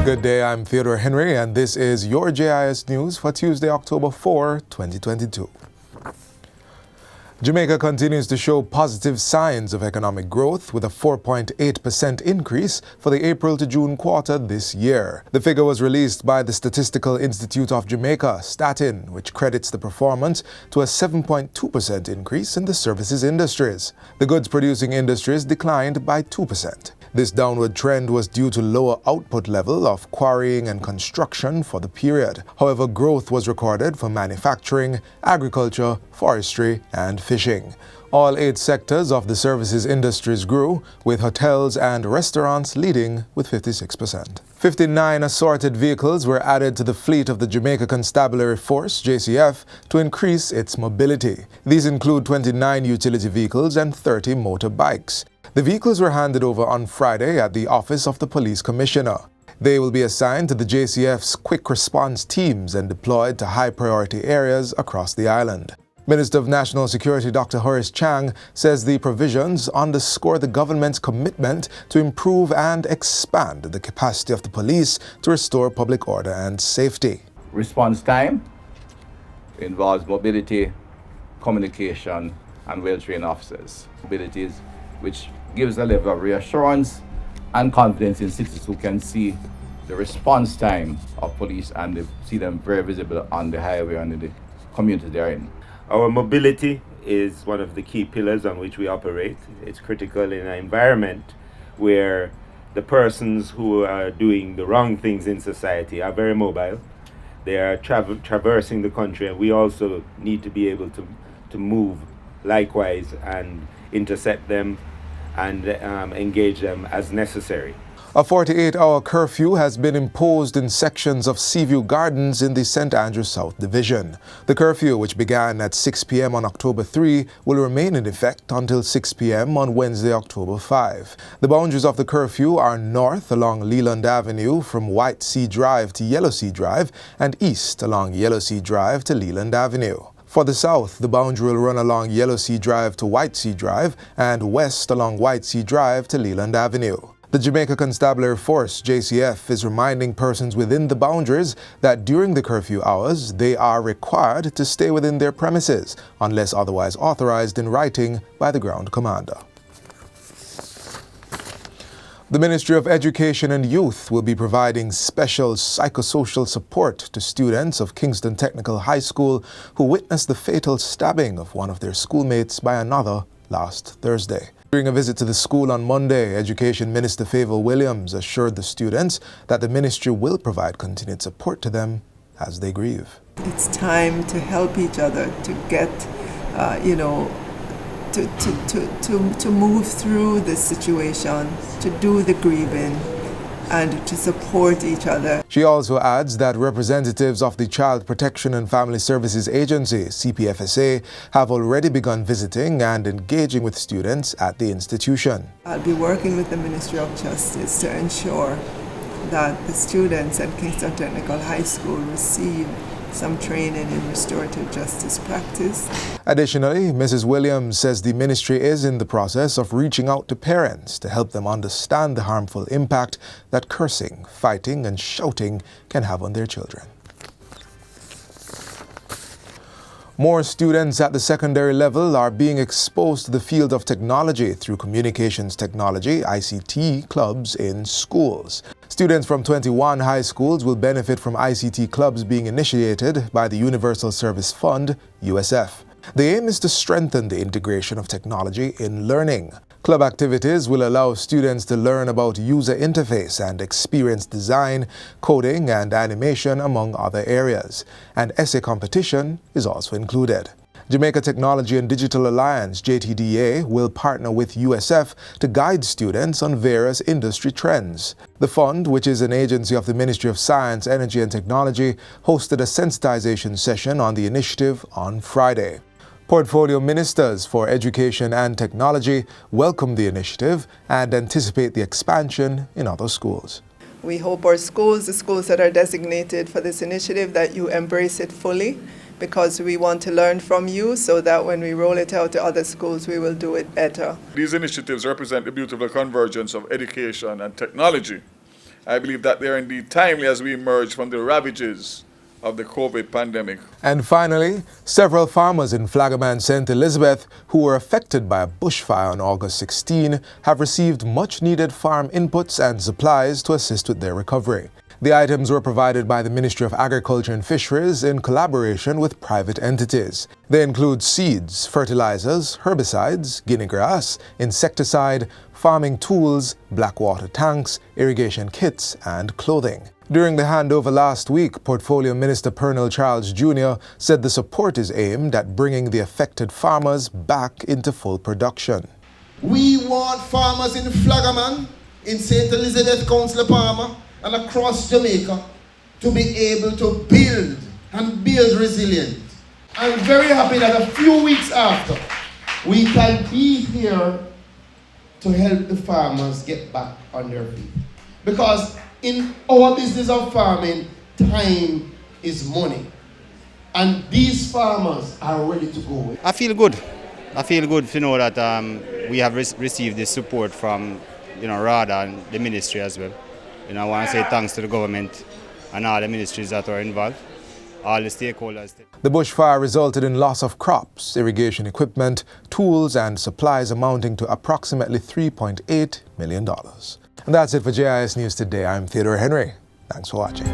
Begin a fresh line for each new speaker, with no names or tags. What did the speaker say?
Good day, I'm Theodore Henry, and this is your JIS News for Tuesday, October 4, 2022. Jamaica continues to show positive signs of economic growth with a 4.8% increase for the April to June quarter this year. The figure was released by the Statistical Institute of Jamaica, Statin, which credits the performance to a 7.2% increase in the services industries. The goods-producing industries declined by 2%. This downward trend was due to lower output level of quarrying and construction for the period. However, growth was recorded for manufacturing, agriculture, forestry, and fishing. All 8 sectors of the services industries grew, with hotels and restaurants leading with 56%. 59 assorted vehicles were added to the fleet of the Jamaica Constabulary Force, JCF, to increase its mobility. These include 29 utility vehicles and 30 motorbikes. The vehicles were handed over on Friday at the office of the police commissioner. They will be assigned to the JCF's quick response teams and deployed to high-priority areas across the island. Minister of National Security Dr. Horace Chang says the provisions underscore the government's commitment to improve and expand the capacity of the police to restore public order and safety.
Response time involves mobility, communication, and well-trained officers. Mobilities which gives a level of reassurance and confidence in citizens who can see the response time of police and see them very visible on the highway and in the community they're in.
Our mobility is one of the key pillars on which we operate. It's critical in an environment where the persons who are doing the wrong things in society are very mobile. They are traversing the country, and we also need to be able to move likewise and intercept them and engage them as necessary.
A 48-hour curfew has been imposed in sections of Seaview Gardens in the St. Andrews South Division. The curfew, which began at 6 p.m. on October 3, will remain in effect until 6 p.m. on Wednesday, October 5. The boundaries of the curfew are north along Leland Avenue from White Sea Drive to Yellow Sea Drive and east along Yellow Sea Drive to Leland Avenue. For the south, the boundary will run along Yellow Sea Drive to White Sea Drive and west along White Sea Drive to Leland Avenue. The Jamaica Constabulary Force, JCF, is reminding persons within the boundaries that during the curfew hours, they are required to stay within their premises unless otherwise authorized in writing by the ground commander. The Ministry of Education and Youth will be providing special psychosocial support to students of Kingston Technical High School who witnessed the fatal stabbing of one of their schoolmates by another last Thursday. During a visit to the school on Monday, Education Minister Favour Williams assured the students that the ministry will provide continued support to them as they grieve.
It's time to help each other to get, to move through this situation, to do the grieving, and to support each other.
She also adds that representatives of the Child Protection and Family Services Agency, CPFSA, have already begun visiting and engaging with students at the institution.
I'll be working with the Ministry of Justice to ensure that the students at Kingston Technical High School receive some training in restorative justice practice.
Additionally, Mrs. Williams says the ministry is in the process of reaching out to parents to help them understand the harmful impact that cursing, fighting, and shouting can have on their children. More students at the secondary level are being exposed to the field of technology through communications technology, ICT Clubs, in schools. Students from 21 high schools will benefit from ICT Clubs being initiated by the Universal Service Fund, USF. The aim is to strengthen the integration of technology in learning. Club activities will allow students to learn about user interface and experience design, coding, and animation, among other areas. An essay competition is also included. Jamaica Technology and Digital Alliance, JTDA, will partner with USF to guide students on various industry trends. The fund, which is an agency of the Ministry of Science, Energy and Technology, hosted a sensitization session on the initiative on Friday. Portfolio ministers for education and technology welcome the initiative and anticipate the expansion in other schools.
We hope our schools, the schools that are designated for this initiative, that you embrace it fully, because we want to learn from you so that when we roll it out to other schools, we will do it better.
These initiatives represent the beautiful convergence of education and technology I believe that they are indeed timely as we emerge from the ravages of the COVID pandemic.
And finally, several farmers in Flagaman St. Elizabeth who were affected by a bushfire on August 16 have received much-needed farm inputs and supplies to assist with their recovery. The items were provided by the Ministry of Agriculture and Fisheries in collaboration with private entities. They include seeds, fertilizers, herbicides, guinea grass, insecticide, farming tools, black water tanks, irrigation kits, and clothing. During the handover last week, Portfolio Minister Pernell Charles Jr. said the support is aimed at bringing the affected farmers back into full production.
We want farmers in Flagaman, in St. Elizabeth, Councillor Palmer, and across Jamaica to be able to build and build resilience. I'm very happy that a few weeks after, we can be here to help the farmers get back on their feet. Because in our business of farming, time is money. And these farmers are ready to go.
I feel good. I feel good to know that we have received this support from RADA and the ministry as well. I want to say thanks to the government and all the ministries that are involved, all the stakeholders.
The bushfire resulted in loss of crops, irrigation equipment, tools and supplies amounting to approximately $3.8 million. And that's it for JIS News Today. I'm Theodore Henry. Thanks for watching.